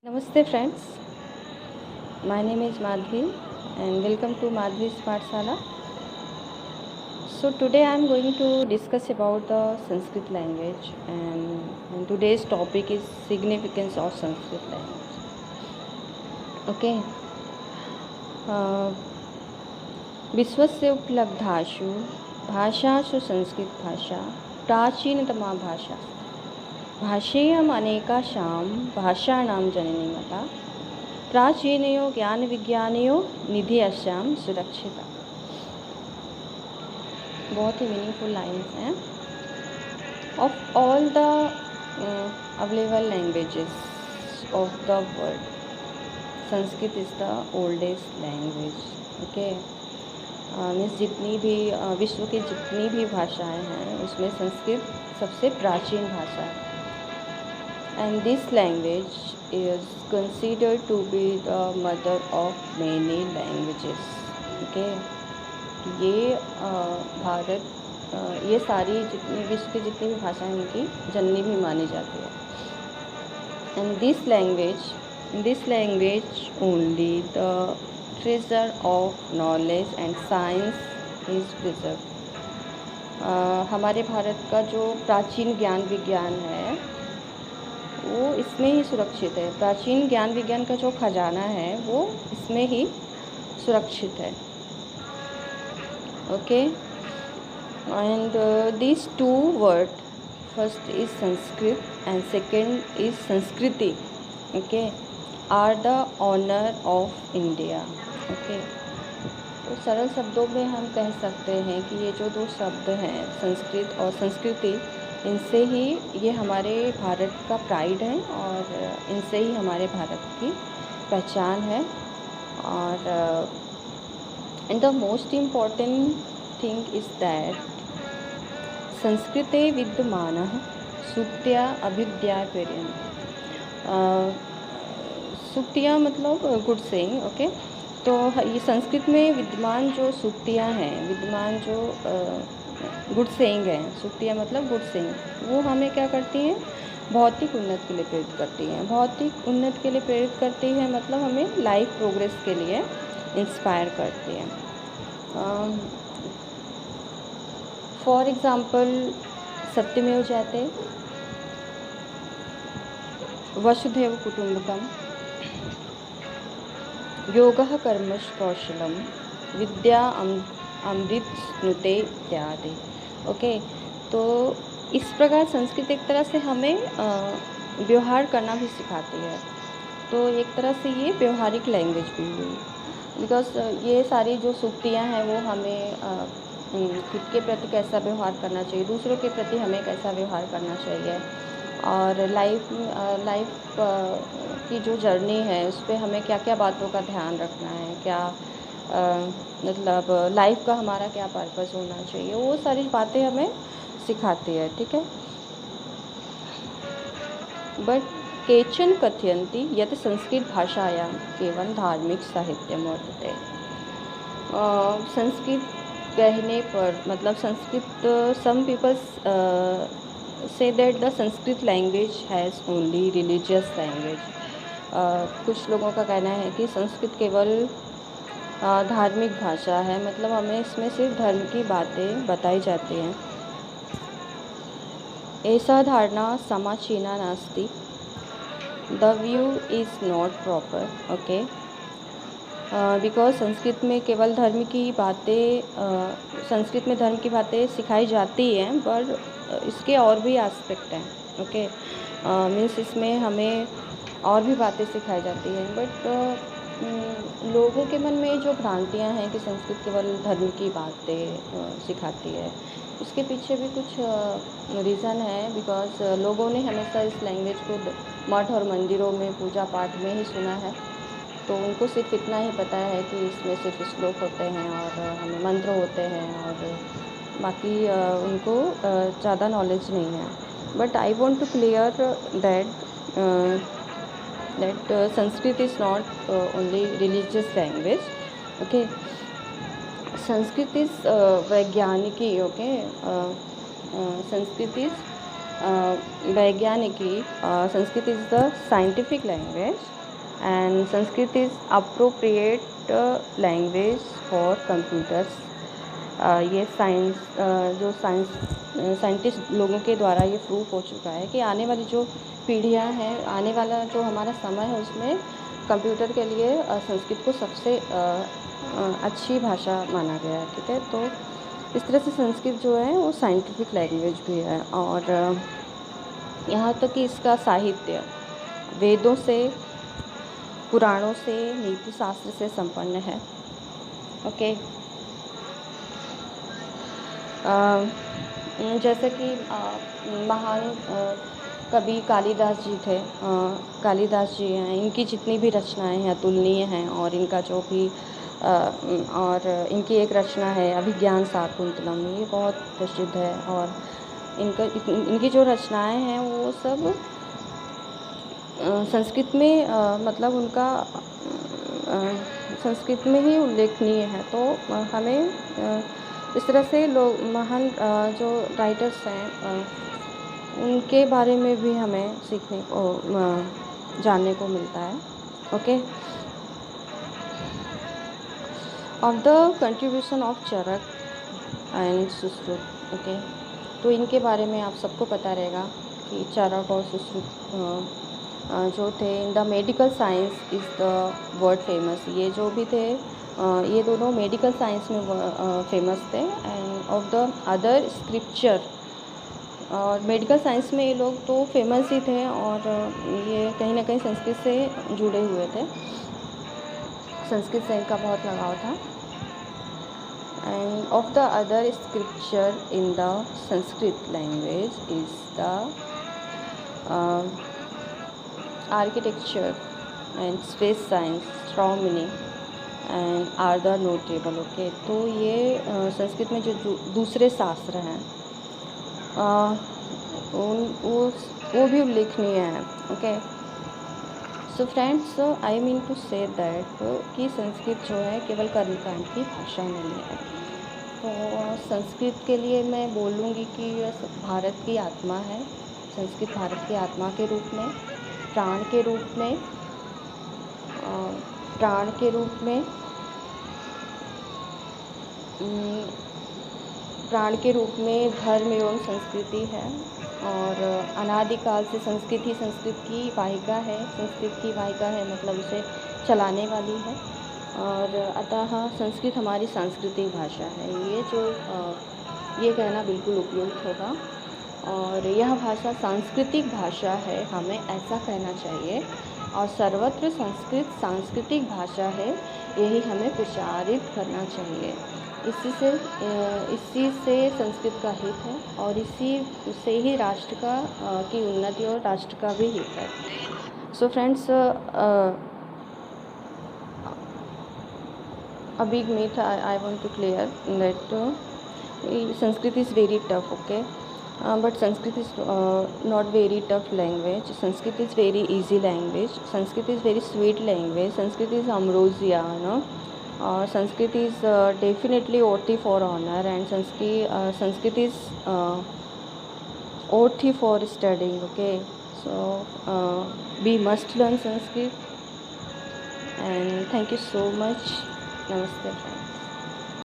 Namaste friends, my name is Madhvi and welcome to Madhvi's Pathshala. So today I am going to discuss about the Sanskrit language and today's topic is significance of Sanskrit language. Okay. विश्वस्य उपलब्धासु भाषासु संस्कृत भाषा प्राचीनतमा भाषा भाषेयम् अनेकासां भाषाणां जननी मता प्राचीनयो ज्ञानविज्ञानयो निधि अस्यां सुरक्षिता। बहुत ही meaningful lines हैं। Of all the available languages of the world Sanskrit is the oldest language. Okay, means जितनी भी विश्व की जितनी भी भाषाएं हैं उसमें संस्कृत सबसे प्राचीन भाषा है। And this language is considered to be the mother of many languages. Okay, ये भारत ये सारी जितनी विश्व की जितनी भी भाषाएं उनकी जननी भी मानी जाती है। And in this language only the treasure of knowledge and science is preserved. हमारे भारत का जो प्राचीन ज्ञान विज्ञान है वो इसमें ही सुरक्षित है। प्राचीन ज्ञान विज्ञान का जो खजाना है वो इसमें ही सुरक्षित है। Okay, and these two words, first is Sanskrit and second is संस्कृति, okay, are the honor of India. Okay, तो सरल शब्दों में हम कह सकते हैं कि ये जो दो शब्द हैं संस्कृत और संस्कृति, इनसे ही ये हमारे भारत का प्राइड है और इनसे ही हमारे भारत की पहचान है। और and the most important thing is that संस्कृते विद्यमानः सुत्या अभिज्ञा पर्यन्त। सुक्तियाँ मतलब गुड सेइंग। ओके, तो ये संस्कृत में विद्यमान जो सूक्तियाँ हैं, विद्यमान जो गुड सेइंग है, सूक्तियाँ मतलब गुड सेइंग, वो हमें क्या करती हैं, भौतिक उन्नति के लिए प्रेरित करती हैं। भौतिक उन्नति के लिए प्रेरित करती है मतलब हमें लाइफ प्रोग्रेस के लिए इंस्पायर करती हैं। फॉर एग्ज़ाम्पल सत्यमेव जयते, वसुधैव कुटुम्बकम, योगः कर्मसु कौशलम, विद्या अमृत स्नुते इत्यादि। ओके, तो इस प्रकार संस्कृत एक तरह से हमें व्यवहार करना भी सिखाती है। तो एक तरह से ये व्यवहारिक लैंग्वेज भी हुई, बिकॉज ये सारी जो सूक्तियाँ हैं वो हमें खुद के प्रति कैसा व्यवहार करना चाहिए, दूसरों के प्रति हमें कैसा व्यवहार करना चाहिए, और लाइफ की जो जर्नी है उस पर हमें क्या क्या बातों का ध्यान रखना है, क्या मतलब लाइफ का हमारा क्या पर्पस होना चाहिए, वो सारी बातें हमें सिखाती है। ठीक है, बट केचन कथयन्ति यत् संस्कृत भाषायां केवल धार्मिक साहित्यम वर्तते। संस्कृत कहने पर मतलब Sanskrit, some peoples say that the Sanskrit language has only religious language. कुछ लोगों का कहना है कि संस्कृत केवल धार्मिक भाषा है, मतलब हमें इसमें सिर्फ धर्म की बातें बताई जाती हैं। ऐसा धारणा समीचीना नास्ति, the view is not proper. Okay, because Sanskrit में केवल धर्म की बातें संस्कृत में धर्म की बातें सिखाई जाती हैं, पर इसके और भी एस्पेक्ट हैं। ओके, मीन्स इसमें हमें और भी बातें सिखाई जाती हैं, बट लोगों के मन में जो भ्रांतियाँ हैं कि संस्कृत केवल धर्म की बातें सिखाती है, उसके पीछे भी कुछ रीज़न है। बिकॉज लोगों ने हमेशा इस लैंग्वेज को मठ और मंदिरों में पूजा पाठ में ही सुना है, तो उनको सिर्फ इतना ही पता है कि इसमें सिर्फ श्लोक होते हैं और हमें मंत्र होते हैं, और बाकी उनको ज़्यादा नॉलेज नहीं है। But I want to clear that Sanskrit is not only religious language. Okay, Sanskrit is वैज्ञानिकी। Okay, Sanskrit is वैज्ञानिकी, Sanskrit is the scientific language and Sanskrit is appropriate language for computers. ये जो scientist लोगों के द्वारा ये prove हो चुका है कि आने वाली जो पीढ़ियाँ हैं, आने वाला जो हमारा समय है उसमें कंप्यूटर के लिए संस्कृत को सबसे अच्छी भाषा माना गया है। ठीक है, तो इस तरह से संस्कृत जो है वो साइंटिफिक लैंग्वेज भी है, और यहाँ तक कि इसका साहित्य वेदों से, पुराणों से, नीति शास्त्र से संपन्न है। ओके, जैसे कि महान कवि कालिदास जी थे, कालिदास जी हैं, इनकी जितनी भी रचनाएं हैं अतुलनीय हैं, और इनका जो भी और इनकी एक रचना है अभिज्ञान शाकुंतलम, ये बहुत प्रसिद्ध है, और इनकी जो रचनाएं हैं वो सब संस्कृत में मतलब उनका संस्कृत में ही उल्लेखनीय है। तो हमें इस तरह से लोग महान जो राइटर्स हैं उनके बारे में भी हमें सीखने को जानने को मिलता है। Okay, of the contribution of Charak and Sushruta. Okay, तो इनके बारे में आप सबको पता रहेगा कि चरक और सुश्रुत जो थे, in the medical science is the word famous. ये जो भी थे ये दोनों मेडिकल साइंस में फेमस थे, and of the other scripture, और मेडिकल साइंस में ये लोग तो फेमस ही थे, और ये कहीं ना कहीं संस्कृत से जुड़े हुए थे, संस्कृत से इनका बहुत लगाव था। And of the other scripture in the Sanskrit language is the architecture and space science, astronomy and are the notable. Okay, तो ये संस्कृत में जो दूसरे शास्त्र हैं वो भी उल्लेखनीय हैं। Okay, so friends, I mean to say that कि संस्कृत जो है केवल कर्मकांड की भाषा नहीं है। तो संस्कृत के लिए मैं बोलूँगी कि यह भारत की आत्मा है। संस्कृत भारत की आत्मा के रूप में, प्राण के रूप में, धर्म एवं संस्कृति है, और अनादिकाल से संस्कृत ही संस्कृत की वाहिका है। संस्कृत की वाहिका है मतलब उसे चलाने वाली है, और अतः संस्कृत हमारी सांस्कृतिक भाषा है। ये कहना बिल्कुल उपयुक्त होगा, और यह भाषा सांस्कृतिक भाषा है, हमें ऐसा कहना चाहिए, और सर्वत्र संस्कृत सांस्कृतिक भाषा है, यही हमें प्रचारित करना चाहिए। इसी से संस्कृत का हित है, और इसी से ही राष्ट्र की उन्नति और राष्ट्र का भी हित है। So friends, a big myth I want to clear that Sanskrit is very tough. Okay, but Sanskrit is not very tough language. Sanskrit is very easy language. Sanskrit is very sweet language. Sanskrit is ambrosia, Sanskrit is definitely worthy for honor, and Sanskrit is worthy for studying. Okay, so we must learn Sanskrit, and thank you so much. Namaste, friends.